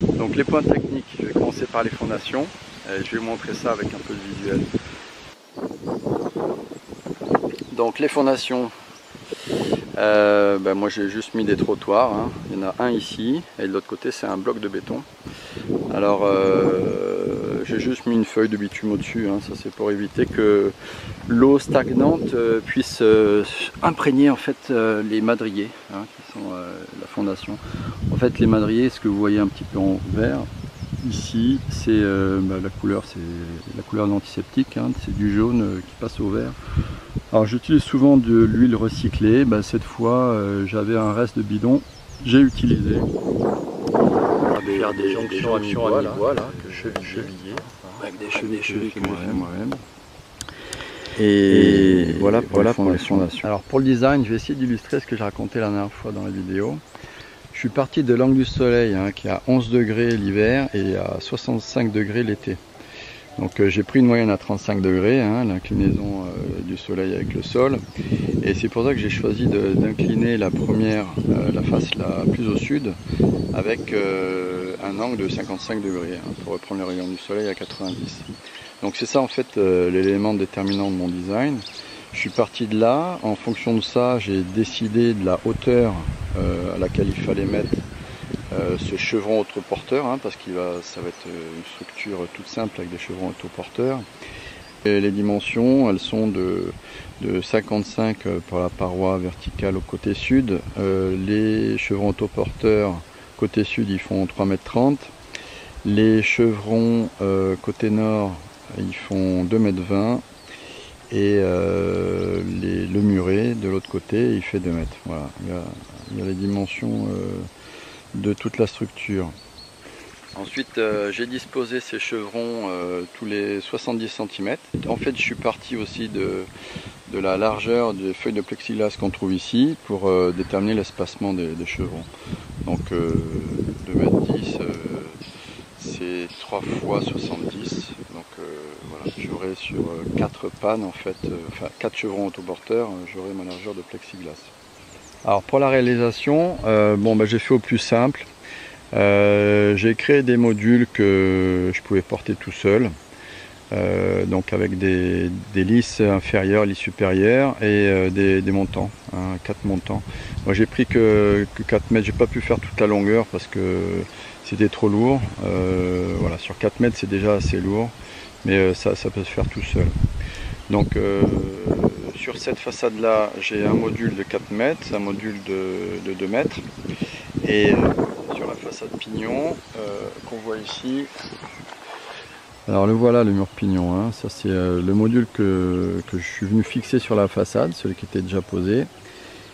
Donc les points techniques, je vais commencer par les fondations. Et je vais vous montrer ça avec un peu de visuel. Donc les fondations, moi j'ai juste mis des trottoirs, hein. Il y en a un ici et de l'autre côté c'est un bloc de béton. Alors j'ai juste mis une feuille de bitume au-dessus, hein. Ça c'est pour éviter que l'eau stagnante puisse imprégner en fait les madriers, hein, qui sont la fondation. En fait les madriers, ce que vous voyez un petit peu en vert ici, c'est la couleur, c'est la couleur de l'antiseptique, hein, c'est du jaune qui passe au vert. Alors j'utilise souvent de l'huile recyclée. Cette fois j'avais un reste de bidon, j'ai utilisé des jonctions à mi-bois là, que je chevillais avec des chevilles que j'ai fait moi-même. Et voilà pour les fondations. Alors pour le design, je vais essayer d'illustrer ce que j'ai raconté la dernière fois dans la vidéo. Je suis parti de l'angle du soleil, hein, qui est à 11 degrés l'hiver et à 65 degrés l'été. Donc j'ai pris une moyenne à 35 degrés, hein, l'inclinaison du soleil avec le sol. Et c'est pour ça que j'ai choisi d'incliner la première, la face la plus au sud, avec un angle de 55 degrés, hein, pour reprendre le rayon du soleil à 90. Donc c'est ça en fait l'élément déterminant de mon design. Je suis parti de là, en fonction de ça j'ai décidé de la hauteur à laquelle il fallait mettre ce chevron autoporteur, hein, parce que ça va être une structure toute simple avec des chevrons autoporteurs. Et les dimensions, elles sont de 55 pour la paroi verticale au côté sud. Les chevrons autoporteurs côté sud, ils font 3,30 m. Les chevrons côté nord, ils font 2,20 m. Et le muret de l'autre côté, il fait 2 m. Voilà, il y a les dimensions de toute la structure. Ensuite j'ai disposé ces chevrons tous les 70 cm. En fait je suis parti aussi de la largeur des feuilles de plexiglas qu'on trouve ici pour déterminer l'espacement des chevrons. Donc 2,10 m, c'est 3 fois 70. Donc voilà, j'aurai sur 4 pannes en fait, enfin 4 chevrons autoporteurs, j'aurai ma largeur de plexiglas. Alors pour la réalisation, j'ai fait au plus simple. J'ai créé des modules que je pouvais porter tout seul, donc avec des lisses inférieures, lisses supérieures et des montants, hein, 4 montants. Moi j'ai pris que 4 mètres, j'ai pas pu faire toute la longueur parce que c'était trop lourd. Voilà, sur 4 mètres c'est déjà assez lourd, mais ça peut se faire tout seul. Donc sur cette façade là j'ai un module de 4 mètres, un module de 2 mètres, et sur la façade pignon qu'on voit ici, alors le voilà, le mur pignon, hein. Ça c'est le module que je suis venu fixer sur la façade, celui qui était déjà posé,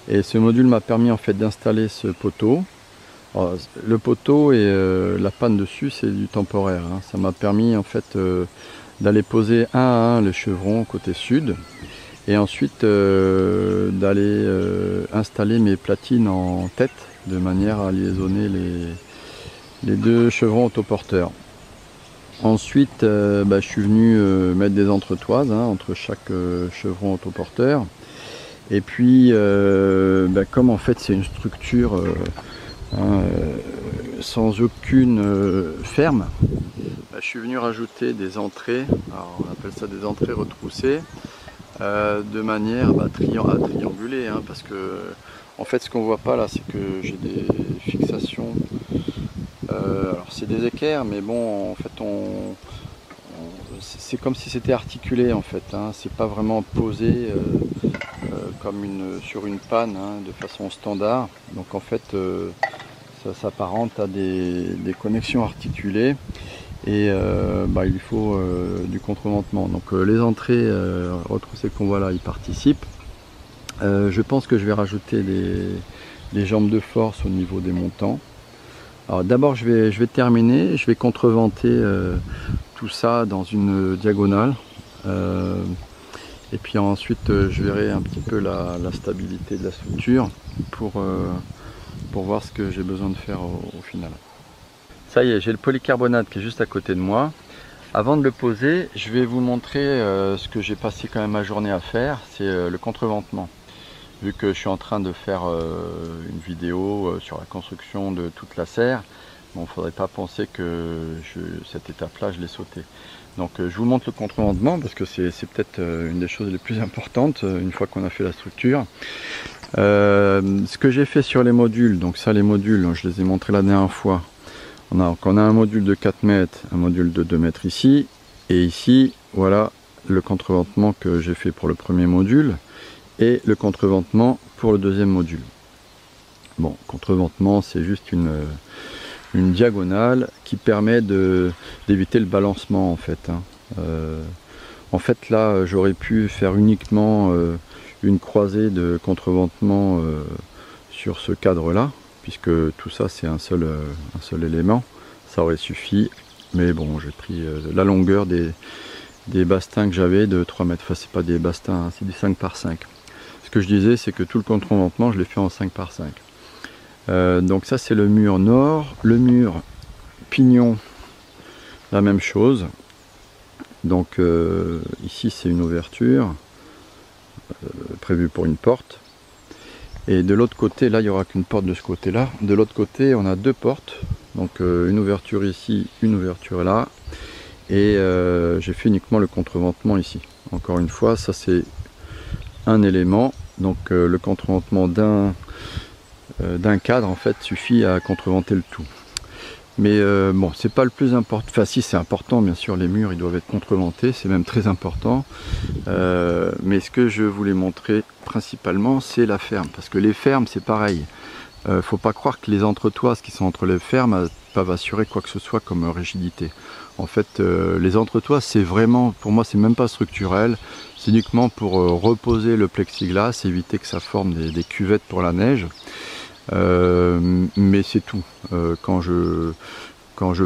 et ce module m'a permis en fait d'installer ce poteau. Alors, le poteau et la panne dessus c'est du temporaire, hein. Ça m'a permis en fait d'aller poser un à un les chevrons côté sud, et ensuite d'aller installer mes platines en tête de manière à liaisonner les deux chevrons autoporteurs. Ensuite je suis venu mettre des entretoises, hein, entre chaque chevron autoporteur, et puis comme en fait c'est une structure sans aucune ferme, je suis venu rajouter des entrées, alors on appelle ça des entrées retroussées, de manière à trianguler, hein, parce que en fait ce qu'on voit pas là c'est que j'ai des fixations, alors c'est des équerres, mais bon en fait c'est comme si c'était articulé en fait, hein, c'est pas vraiment posé comme sur une panne, hein, de façon standard. Donc en fait ça s'apparente à des connexions articulées, et il faut du contreventement. Donc les entrées retroussées qu'on voit là, ils participent. Je pense que je vais rajouter des jambes de force au niveau des montants. Alors d'abord je vais terminer, je vais contreventer tout ça dans une diagonale, et puis ensuite je verrai un petit peu la stabilité de la structure pour voir ce que j'ai besoin de faire au final. Ça y est, j'ai le polycarbonate qui est juste à côté de moi. Avant de le poser, je vais vous montrer ce que j'ai passé quand même ma journée à faire, c'est le contreventement. Vu que je suis en train de faire une vidéo sur la construction de toute la serre, Bon, il ne faudrait pas penser que cette étape-là, je l'ai sautée. Donc je vous montre le contrevendement parce que c'est peut-être une des choses les plus importantes une fois qu'on a fait la structure. Ce que j'ai fait sur les modules, donc ça les modules, je les ai montrés la dernière fois. On a un module de 4 mètres, un module de 2 mètres ici, et ici, voilà le contreventement que j'ai fait pour le premier module et le contreventement pour le deuxième module. Bon, contreventement, c'est juste une diagonale qui permet d'éviter le balancement en fait. En fait là j'aurais pu faire uniquement une croisée de contreventement sur ce cadre là, puisque tout ça c'est un seul élément, ça aurait suffi, mais bon j'ai pris la longueur des bastings que j'avais de 3 mètres, enfin c'est pas des bastings, hein, c'est du 5 par 5. Ce que je disais c'est que tout le contreventement je l'ai fait en 5 par 5. Donc ça c'est le mur nord, le mur pignon, la même chose. Donc ici c'est une ouverture prévue pour une porte, et de l'autre côté là il n'y aura qu'une porte de ce côté là, de l'autre côté on a deux portes, donc une ouverture ici, une ouverture là, et j'ai fait uniquement le contreventement ici. Encore une fois ça c'est un élément, donc le contreventement d'un cadre en fait suffit à contreventer le tout. Mais bon, c'est pas le plus important, enfin si c'est important bien sûr, les murs ils doivent être contreventés, c'est même très important, mais ce que je voulais montrer principalement c'est la ferme, parce que les fermes c'est pareil, faut pas croire que les entretoises qui sont entre les fermes peuvent assurer quoi que ce soit comme rigidité. En fait les entretoises c'est vraiment, pour moi c'est même pas structurel, c'est uniquement pour reposer le plexiglas, éviter que ça forme des cuvettes pour la neige. Mais c'est tout. Quand je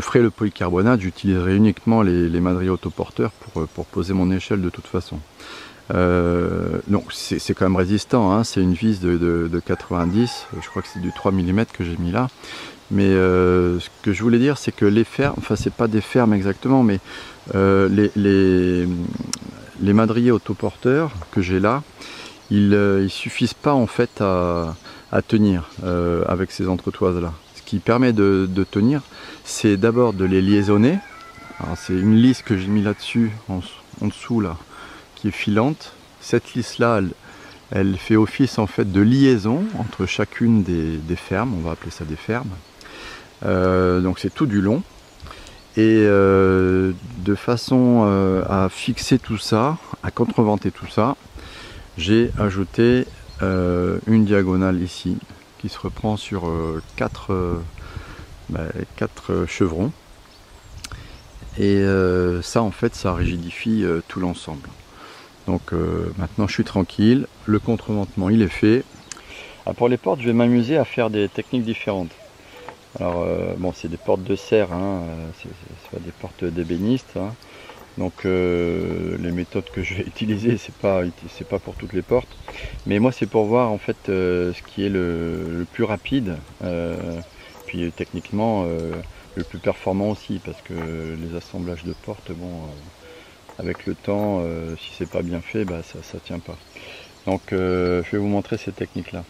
ferai le polycarbonate, j'utiliserai uniquement les madriers autoporteurs pour poser mon échelle de toute façon. Donc c'est quand même résistant, hein, c'est une vis de 90, je crois que c'est du 3 mm que j'ai mis là. Mais ce que je voulais dire c'est que les fermes, enfin c'est pas des fermes exactement, mais les madriers autoporteurs que j'ai là, ils suffisent pas en fait à tenir avec ces entretoises là. Ce qui permet de tenir, c'est d'abord de les liaisonner. C'est une lisse que j'ai mis là dessus en dessous là, qui est filante. Cette lisse là elle fait office en fait de liaison entre chacune des fermes, on va appeler ça des fermes. Donc c'est tout du long, et de façon à fixer tout ça, à contreventer tout ça, j'ai ajouté une diagonale ici qui se reprend sur 4 chevrons, et ça en fait ça rigidifie tout l'ensemble. Donc maintenant je suis tranquille, le contreventement il est fait. Pour les portes je vais m'amuser à faire des techniques différentes. Alors bon, c'est des portes de serre, hein, c'est pas des portes d'ébéniste, hein. Donc les méthodes que je vais utiliser, c'est pas pour toutes les portes, mais moi c'est pour voir en fait ce qui est le plus rapide, puis techniquement le plus performant aussi, parce que les assemblages de portes, bon, avec le temps, si c'est pas bien fait, bah, ça tient pas. Donc je vais vous montrer ces techniques là.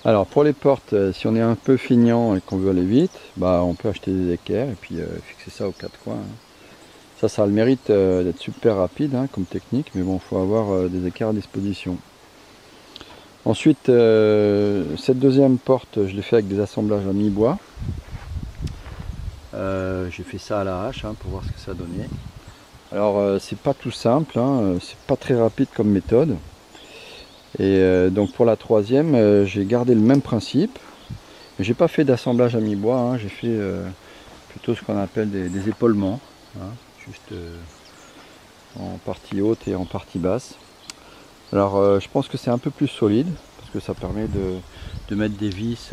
Alors pour les portes, si on est un peu feignant et qu'on veut aller vite, bah on peut acheter des équerres et puis fixer ça aux quatre coins, hein. Ça a le mérite d'être super rapide, hein, comme technique, mais bon, il faut avoir des équerres à disposition. Ensuite, cette deuxième porte, je l'ai fait avec des assemblages à mi-bois. J'ai fait ça à l'arrache, hein, pour voir ce que ça donnait. Alors c'est pas tout simple, hein, c'est pas très rapide comme méthode. Et donc pour la troisième, j'ai gardé le même principe. J'ai pas fait d'assemblage à mi-bois, hein, j'ai fait plutôt ce qu'on appelle des épaulements, hein, juste en partie haute et en partie basse. Alors je pense que c'est un peu plus solide, parce que ça permet de mettre des vis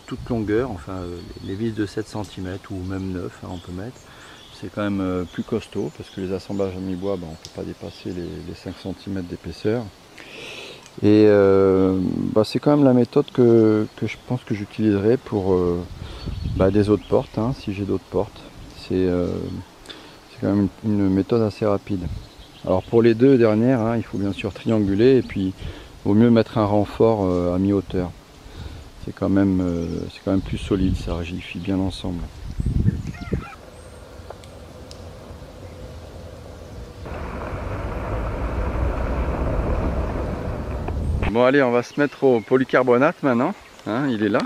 toute longueur, enfin les vis de 7 cm ou même 9, hein, on peut mettre. c'est quand même plus costaud parce que les assemblages en mi-bois, on ne peut pas dépasser les 5 cm d'épaisseur. Et c'est quand même la méthode que je pense que j'utiliserai pour des autres portes, hein, si j'ai d'autres portes. C'est quand même une méthode assez rapide. Alors pour les deux dernières, hein, il faut bien sûr trianguler et puis il vaut mieux mettre un renfort à mi-hauteur. C'est quand même plus solide, ça rigidifie bien l'ensemble. Bon allez, on va se mettre au polycarbonate maintenant, hein, il est là.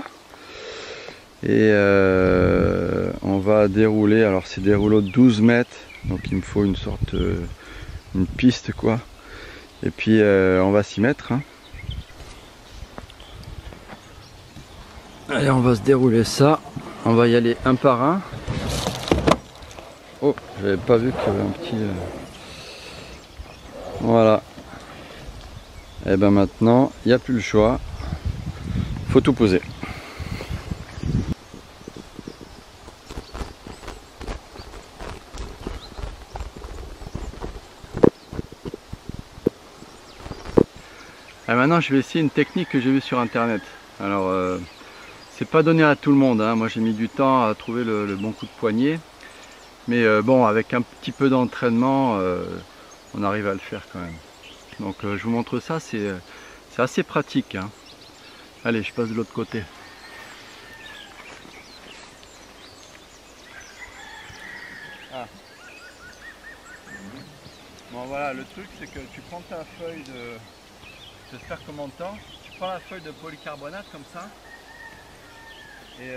Et on va dérouler, alors c'est des rouleaux de 12 mètres, donc il me faut une sorte, une piste quoi. Et puis on va s'y mettre. Hein. Allez, on va se dérouler ça, on va y aller un par un. Oh, j'avais pas vu qu'il y avait un petit... Voilà. Et ben maintenant, il n'y a plus le choix. Faut tout poser. Et maintenant, je vais essayer une technique que j'ai vue sur internet. Alors, c'est pas donné à tout le monde. Hein. Moi, j'ai mis du temps à trouver le bon coup de poignet. Mais bon, avec un petit peu d'entraînement, on arrive à le faire quand même. Donc je vous montre ça, c'est assez pratique. Hein. Allez, je passe de l'autre côté. Ah. Bon voilà, le truc c'est que tu prends ta feuille de... J'espère qu'on m'entend. Tu prends la feuille de polycarbonate comme ça. Et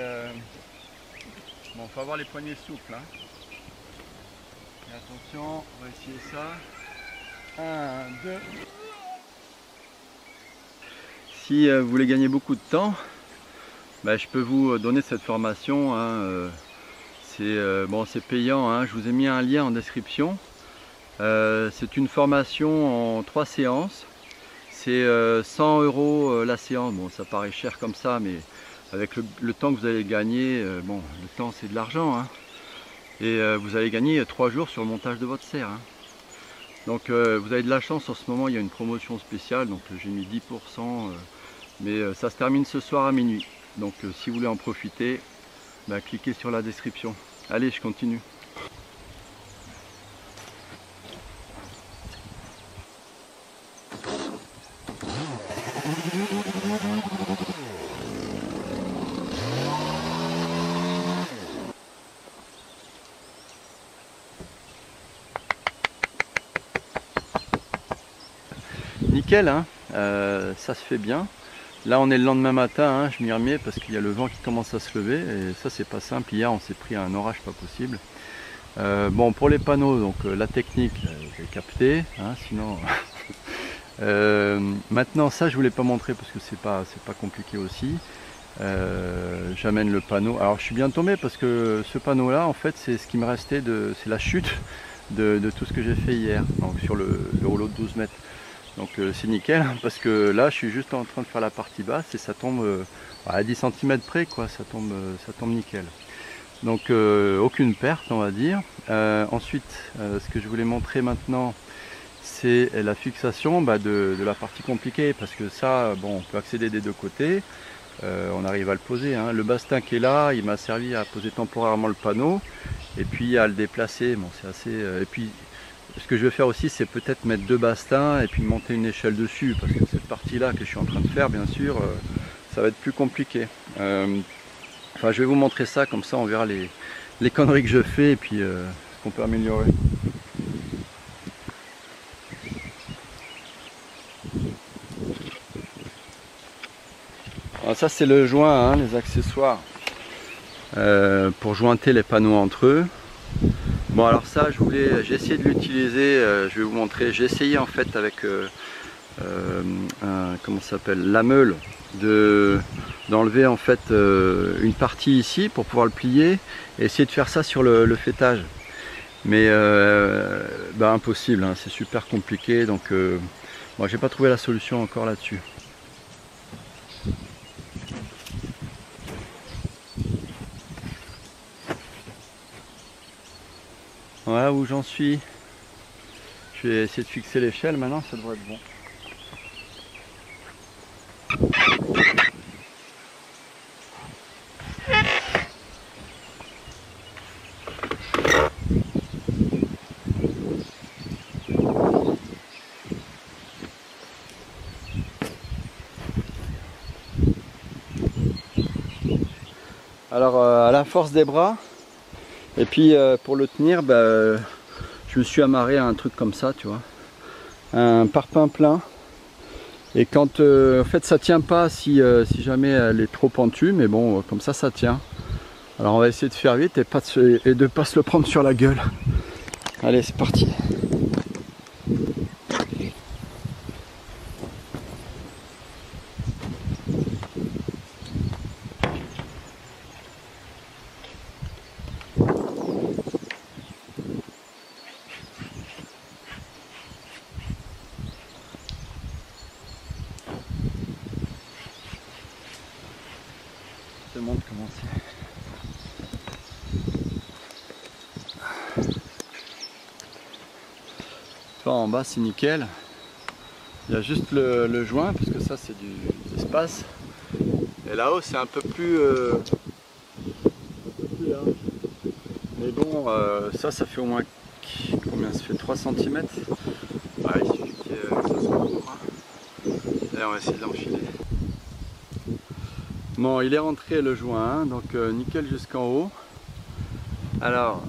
bon, faut avoir les poignets souples. Hein. Et attention, on va essayer ça. 1, 2. Si vous voulez gagner beaucoup de temps, je peux vous donner cette formation. Hein, c'est payant. Hein, je vous ai mis un lien en description. C'est une formation en 3 séances. C'est 100 € la séance. Bon, ça paraît cher comme ça, mais avec le temps que vous allez gagner, bon, le temps c'est de l'argent. Hein, et vous allez gagner 3 jours sur le montage de votre serre. Hein. Donc vous avez de la chance, en ce moment il y a une promotion spéciale, donc j'ai mis 10%, mais ça se termine ce soir à minuit. Donc si vous voulez en profiter, cliquez sur la description. Allez, je continue. Nickel, hein, ça se fait bien. Là on est le lendemain matin, hein, je m'y remets parce qu'il y a le vent qui commence à se lever et ça c'est pas simple. Hier on s'est pris un orage pas possible. Bon, pour les panneaux, donc la technique j'ai capté, hein, sinon maintenant ça je voulais pas montrer parce que c'est pas compliqué aussi. J'amène le panneau. Alors je suis bien tombé parce que ce panneau là en fait c'est ce qui me restait c'est la chute de tout ce que j'ai fait hier, donc sur le rouleau de 12 mètres. Donc c'est nickel parce que là je suis juste en train de faire la partie basse et ça tombe à 10 cm près quoi, ça tombe nickel. Donc aucune perte on va dire. Ensuite ce que je voulais montrer maintenant c'est la fixation de la partie compliquée parce que ça bon on peut accéder des deux côtés, on arrive à le poser. Hein. Le bastin qui est là il m'a servi à poser temporairement le panneau et puis à le déplacer. Bon c'est assez et puis ce que je vais faire aussi c'est peut-être mettre 2 bastins et puis monter une échelle dessus parce que cette partie là que je suis en train de faire bien sûr ça va être plus compliqué. Enfin je vais vous montrer ça comme ça on verra les conneries que je fais et puis ce qu'on peut améliorer. Alors ça c'est le joint, hein, les accessoires pour jointer les panneaux entre eux. Bon alors ça j'ai essayé de l'utiliser, je vais vous montrer, j'ai essayé en fait avec comment ça s'appelle, la meule, d'enlever en fait une partie ici pour pouvoir le plier et essayer de faire ça sur le fêtage. Mais impossible, hein, c'est super compliqué donc moi j'ai pas trouvé la solution encore là-dessus. Voilà où j'en suis. Je vais essayer de fixer l'échelle maintenant, ça devrait être bon. Alors à la force des bras, et puis pour le tenir, je me suis amarré à un truc comme ça, tu vois, un parpaing plein. Et quand en fait ça tient pas si jamais elle est trop pentue, mais bon comme ça tient. Alors on va essayer de faire vite et de pas se le prendre sur la gueule. Allez, c'est parti. Je te montre comment c'est. En bas c'est nickel, il y a juste le joint parce que ça c'est du espace, et là-haut c'est un peu plus large, mais bon ça fait au moins combien, ça fait 3 cm. Ouais, il suffit que ça soit court, hein. Allez, on va essayer de l'enfiler. Bon, il est rentré le joint, hein, donc nickel jusqu'en haut. Alors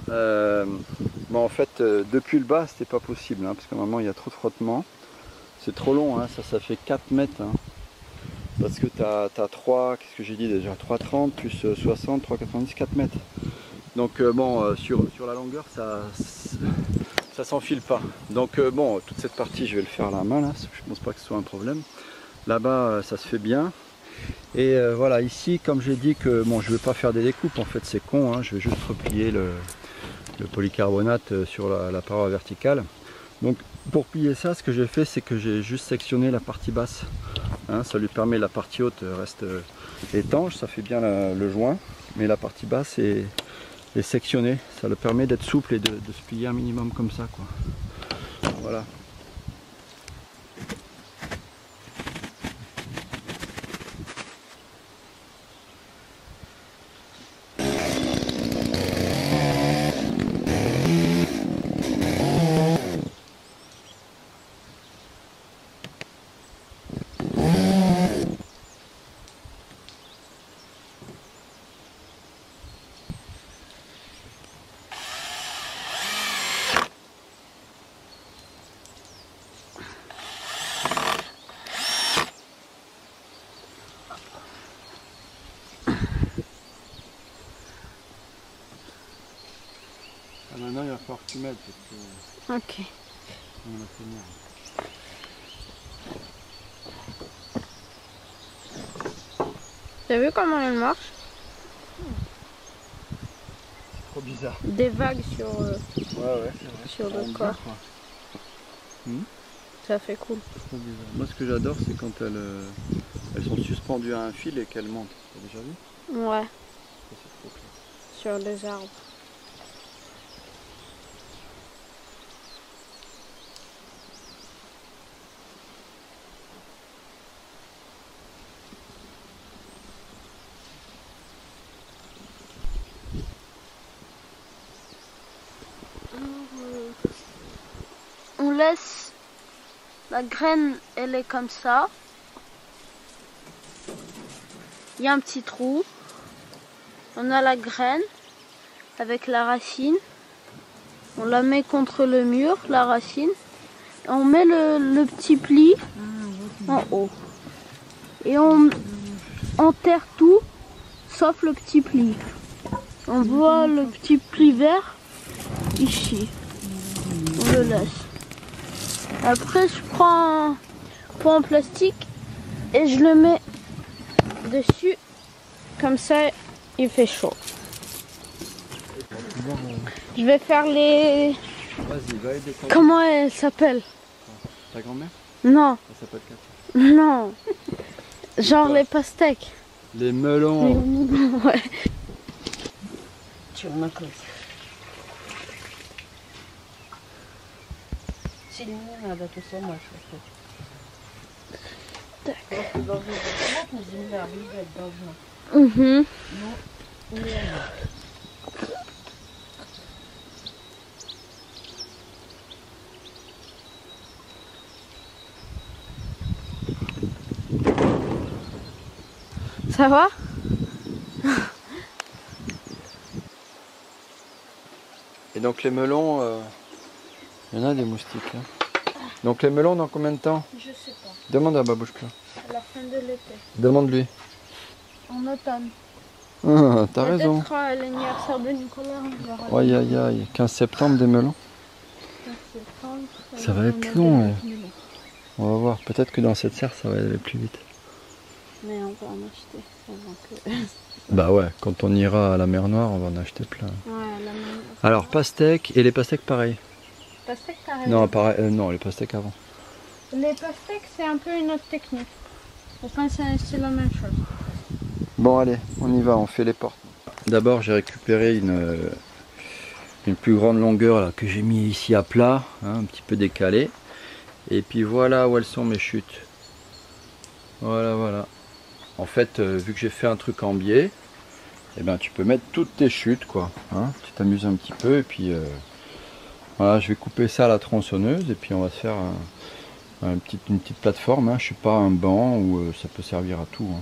bon, en fait depuis le bas c'était pas possible, hein, parce qu'à un moment il y a trop de frottement, c'est trop long, hein, ça fait 4 mètres, hein, parce que tu as 3, qu'est-ce que j'ai dit déjà, 3,30 plus 60, 3,90, 4 mètres. Donc bon, sur la longueur ça s'enfile pas. Donc bon, toute cette partie je vais le faire à la main là, je pense pas que ce soit un problème. Là-bas ça se fait bien. Et voilà, ici comme j'ai dit que bon, je vais pas faire des découpes, en fait c'est con, hein, je vais juste replier le polycarbonate sur la paroi verticale. Donc pour plier ça, ce que j'ai fait, c'est que j'ai juste sectionné la partie basse, hein, ça lui permet, la partie haute reste étanche, ça fait bien le joint, mais la partie basse est sectionnée, ça le permet d'être souple et de se plier un minimum comme ça, quoi. Voilà. Maintenant il va falloir que tu m'aides parce que ok. on a fait merde. T'as vu comment elle marche? C'est trop bizarre. Des vagues sur, Ouais, c'est vrai. sur le corps. Ça fait cool. Trop bizarre. Moi ce que j'adore c'est quand elles sont suspendues à un fil et qu'elles montent. T'as déjà vu? Ouais. Ça, c'est trop clair. Sur les arbres. On laisse la graine, elle est comme ça. Il y a un petit trou. On a la graine avec la racine. On la met contre le mur, la racine. Et on met le petit pli en haut. Et on enterre tout sauf le petit pli. On voit le petit pli vert ici. On le laisse. Après je prends un pot en plastique et je le mets dessus. Comme ça il fait chaud. Je vais faire les... Vas-y, va aider ta... Comment elle s'appelle? Ta grand-mère? Non. Elle s'appelle Katia. Non. Genre les pastèques. Les melons. Ouais. C'è una cosa. сильнее надо, ты сломаешь что-то. Так. Просто должна быть плотно, земля облегать должна. Угу. Ну, не она. Ça va? Et donc les melons, il y en a des moustiques. Hein. Donc les melons dans combien de temps? Je sais pas. Demande à Babouchka. À la fin de l'été. Demande-lui. En automne. Ah, t'as raison. Peut-être à l'anniversaire de Nicolas. On verra. Aïe aïe aïe, 15 septembre des melons. 15 septembre, Ça va être long. Ouais. On va voir, peut-être que dans cette serre ça va aller plus vite. Mais on va en acheter avant que... Bah ouais, quand on ira à la mer Noire, on va en acheter plein. Ouais, la même... Alors pastèques, et les pastèques pareil. Pastèques pareil. Non, pareil, non, les pastèques avant. Les pastèques c'est un peu une autre technique. Enfin c'est la même chose. Bon allez, on y va, on fait les portes. D'abord j'ai récupéré une plus grande longueur là, que j'ai mis ici à plat, hein, un petit peu décalé. Et puis voilà où elles sont mes chutes. Voilà, voilà. En fait, vu que j'ai fait un truc en biais, eh ben, tu peux mettre toutes tes chutes, quoi. Hein, tu t'amuses un petit peu, et puis voilà, je vais couper ça à la tronçonneuse, et puis on va se faire une petite plateforme. Hein. Je suis pas un banc où ça peut servir à tout. Hein.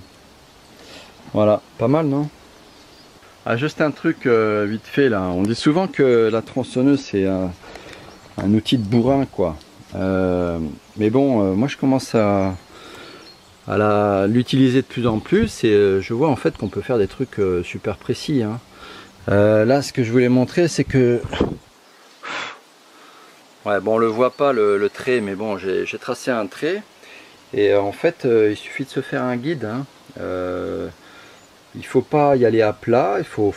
Voilà, pas mal, non? Ah, juste un truc vite fait là. On dit souvent que la tronçonneuse c'est un outil de bourrin, quoi. Mais bon, moi je commence à l'utiliser de plus en plus, et je vois en fait qu'on peut faire des trucs super précis. Hein. Là, ce que je voulais montrer, c'est que ouais, bon, on le voit pas le trait, mais bon, j'ai tracé un trait, et en fait, il suffit de se faire un guide. Hein. Il faut pas y aller à plat, il faut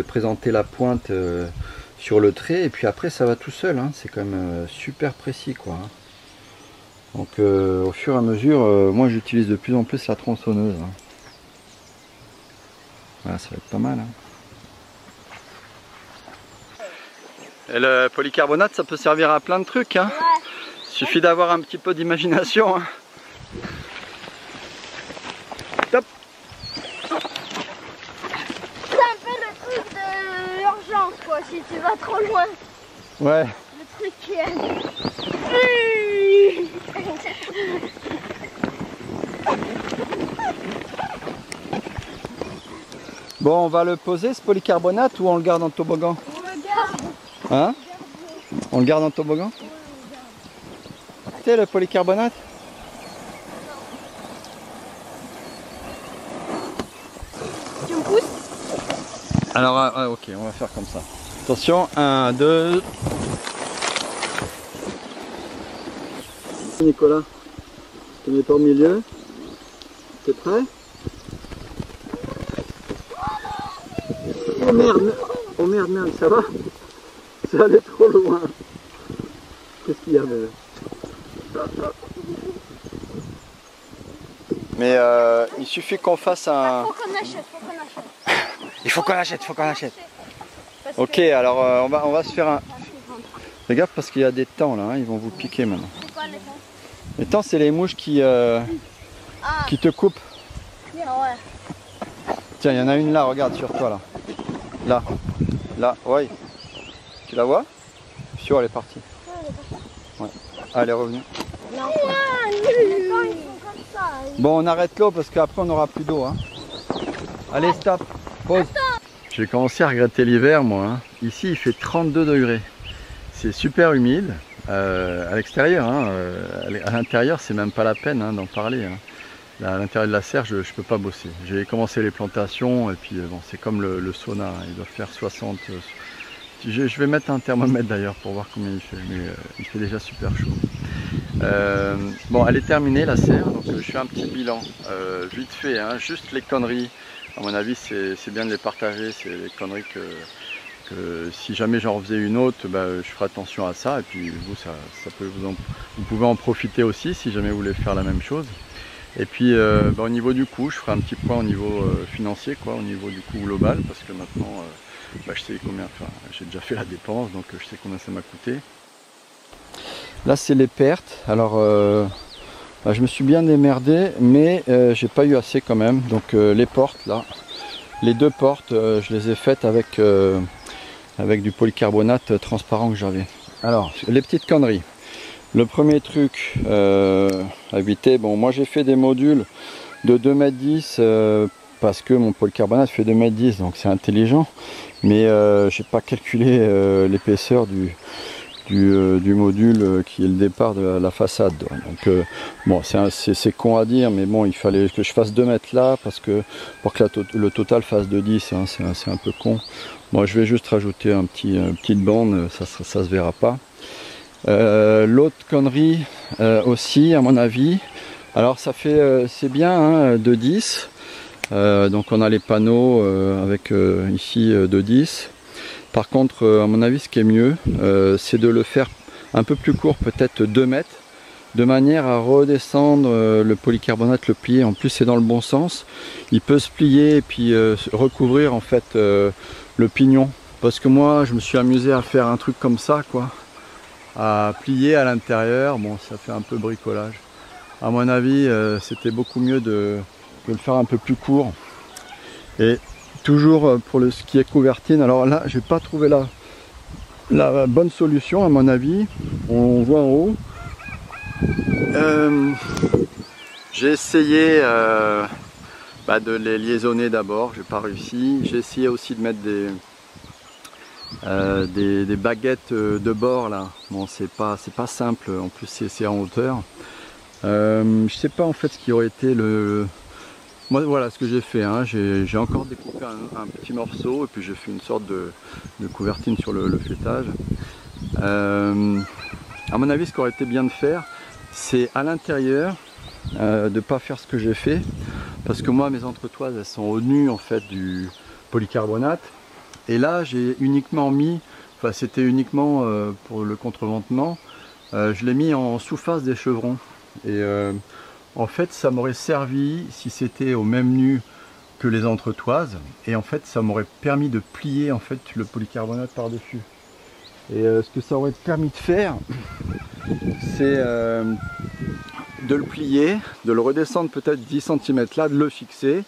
présenter la pointe sur le trait, et puis après ça va tout seul. Hein. C'est quand même super précis, quoi. Hein. Donc au fur et à mesure, moi j'utilise de plus en plus la tronçonneuse. Hein. Voilà, ça va être pas mal. Hein. Et le polycarbonate, ça peut servir à plein de trucs. Hein. Ouais. Suffit d'avoir un petit peu d'imagination. Hein. Top. C'est un peu le truc de l'urgence, quoi, si tu vas trop loin. Ouais. Le truc qui est... Bon, on va le poser ce polycarbonate, ou on le garde en toboggan? On le garde. Hein? On le garde en toboggan? Tu sais, le polycarbonate? Tu me pousses? Alors, ok, on va faire comme ça. Attention, 1, 2... Nicolas, tu te mets pas au milieu. T'es prêt? Oh merde, oh merde, merde, ça va? Ça allait trop loin. Qu'est-ce qu'il y a, bébé? Mais il suffit qu'on fasse un... Faut qu'on achète, faut qu'on achète. Il faut qu'on achète, faut qu'on achète. Parce Ok, que... alors on va se faire un... Fais gaffe parce qu'il y a des temps là, hein, ils vont vous piquer maintenant. C'est quoi les temps? Les temps, c'est les mouches qui te coupent. Ouais. Tiens, il y en a une là, regarde sur toi là. Là, là, ouais. Tu la vois? Sûr, elle est partie. Ouais. Ah, elle est revenue. Non. Les temps, ils sont comme ça. Bon, on arrête l'eau parce qu'après on n'aura plus d'eau. Hein. Allez, stop, pause. J'ai commencé à regretter l'hiver, moi. Hein. Ici, il fait 32 degrés. C'est super humide. À l'extérieur, hein, à l'intérieur, c'est même pas la peine hein, d'en parler. Hein. Là, à l'intérieur de la serre, je peux pas bosser. J'ai commencé les plantations et puis bon, c'est comme le sauna. Hein. Il doit faire 60. Je vais mettre un thermomètre d'ailleurs pour voir combien il fait, mais il fait déjà super chaud. Bon, elle est terminée la serre, donc je fais un petit bilan vite fait, hein, juste les conneries. À mon avis, c'est bien de les partager. C'est les conneries que si jamais j'en refaisais une autre, bah, je ferai attention à ça. Et puis vous, ça peut vous pouvez en profiter aussi si jamais vous voulez faire la même chose. Et puis bah, au niveau du coût, je ferai un petit point au niveau financier, quoi, au niveau du coût global, parce que maintenant bah, je sais combien, enfin, j'ai déjà fait la dépense, donc je sais combien ça m'a coûté. Là c'est les pertes. Alors bah, je me suis bien démerdé, mais j'ai pas eu assez quand même. Donc les portes là, les deux portes, je les ai faites avec du polycarbonate transparent que j'avais. Alors les petites conneries. Le premier truc à éviter, bon moi j'ai fait des modules de 2,10 m parce que mon polycarbonate fait 2,10 m, donc c'est intelligent, mais j'ai pas calculé l'épaisseur du module qui est le départ de la façade. Donc bon, c'est con à dire, mais bon, il fallait que je fasse 2 mètres là parce que pour que le total fasse 2,10 m, hein, c'est un peu con. Moi je vais juste rajouter une petite bande, ça se verra pas. L'autre connerie aussi à mon avis, alors ça fait c'est bien hein, 2,10 m, donc on a les panneaux avec ici 2,10 m. Par contre à mon avis ce qui est mieux c'est de le faire un peu plus court, peut-être 2 mètres, de manière à redescendre le polycarbonate, le plier. En plus c'est dans le bon sens, il peut se plier et puis recouvrir en fait le pignon, parce que moi je me suis amusé à faire un truc comme ça quoi, à plier à l'intérieur. Bon, ça fait un peu bricolage. À mon avis, c'était beaucoup mieux de le faire un peu plus court. Et toujours pour ce qui est couvertine, alors là, j'ai pas trouvé la bonne solution à mon avis. On voit en haut. J'ai essayé de les liaisonner d'abord, j'ai pas réussi. J'ai essayé aussi de mettre des baguettes de bord là. Bon, c'est pas simple, en plus c'est en hauteur. Je sais pas en fait ce qui aurait été moi voilà ce que j'ai fait, hein. J'ai encore découpé un petit morceau et puis j'ai fait une sorte de couvertine sur le fêtage. À mon avis ce qui aurait été bien de faire, c'est à l'intérieur de pas faire ce que j'ai fait, parce que moi mes entretoises elles sont au nu en fait du polycarbonate. Et là j'ai uniquement mis, enfin c'était uniquement pour le contreventement, je l'ai mis en sous-face des chevrons. Et en fait ça m'aurait servi si c'était au même nu que les entretoises. Et en fait ça m'aurait permis de plier en fait le polycarbonate par-dessus. Et ce que ça aurait permis de faire, c'est de le plier, de le redescendre peut-être 10 cm là, de le fixer.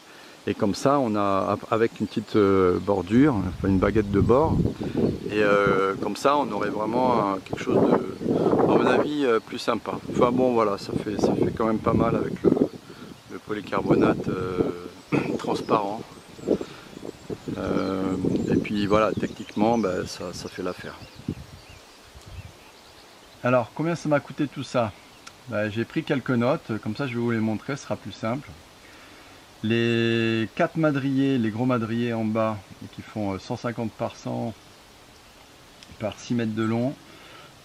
Et comme ça, on a avec une petite bordure, enfin une baguette de bord, et comme ça, on aurait vraiment quelque chose de, à mon avis, plus sympa. Enfin bon, voilà, ça fait quand même pas mal avec le polycarbonate transparent. Et puis voilà, techniquement, ben, ça fait l'affaire. Alors, combien ça m'a coûté tout ça? Ben, j'ai pris quelques notes, comme ça je vais vous les montrer, ce sera plus simple. Les 4 madriers, les gros madriers en bas, qui font 150 par 100 par 6 mètres de long.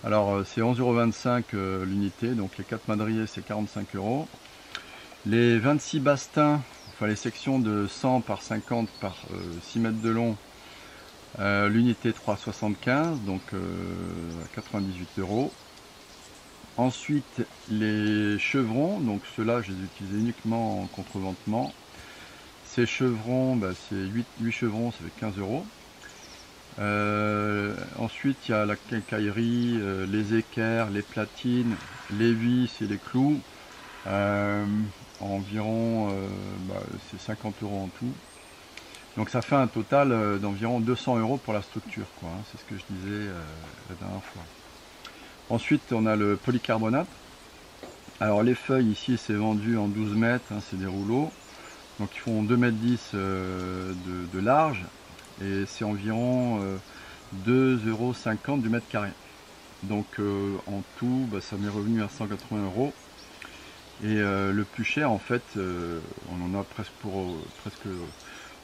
Alors c'est 11,25 € l'unité, donc les 4 madriers c'est 45 €. Les 26 bastins, enfin les sections de 100 par 50 par 6 mètres de long, l'unité 3,75 €, donc 98 €. Ensuite les chevrons, donc ceux-là je les utilise uniquement en contreventement. Ces chevrons, bah, c'est 8 chevrons, ça fait 15 €. Ensuite, il y a la quincaillerie, les équerres, les platines, les vis et les clous. Environ, c'est 50 € en tout. Donc ça fait un total d'environ 200 € pour la structure, quoi, hein. C'est ce que je disais la dernière fois. Ensuite, on a le polycarbonate. Alors les feuilles ici, c'est vendu en 12 mètres, hein, c'est des rouleaux. Donc ils font 2,10 m de large et c'est environ 2,50 € du mètre carré. Donc en tout, ça m'est revenu à 180 €. Et le plus cher en fait, on en a presque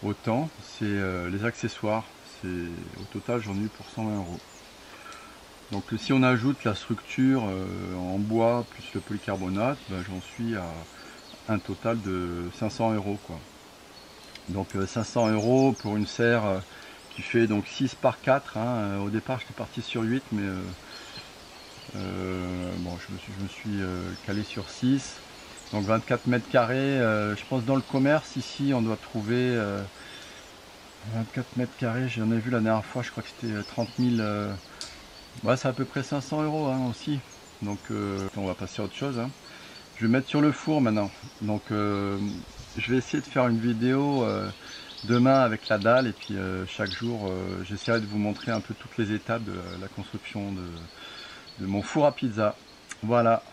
autant, c'est les accessoires. Au total j'en ai eu pour 120 €. Donc si on ajoute la structure en bois plus le polycarbonate, j'en suis à un total de 500 € quoi. Donc 500 € pour une serre qui fait donc 6 par 4, hein. Au départ j'étais parti sur 8, mais bon, je me suis calé sur 6, donc 24 mètres carrés. Je pense dans le commerce ici on doit trouver 24 mètres carrés, j'en ai vu la dernière fois, je crois que c'était 30 000, ouais, c'est à peu près 500 € hein, aussi. Donc on va passer à autre chose. Hein. Je vais mettre sur le four maintenant. Donc je vais essayer de faire une vidéo demain avec la dalle, et puis chaque jour j'essaierai de vous montrer un peu toutes les étapes de la construction de mon four à pizza. Voilà.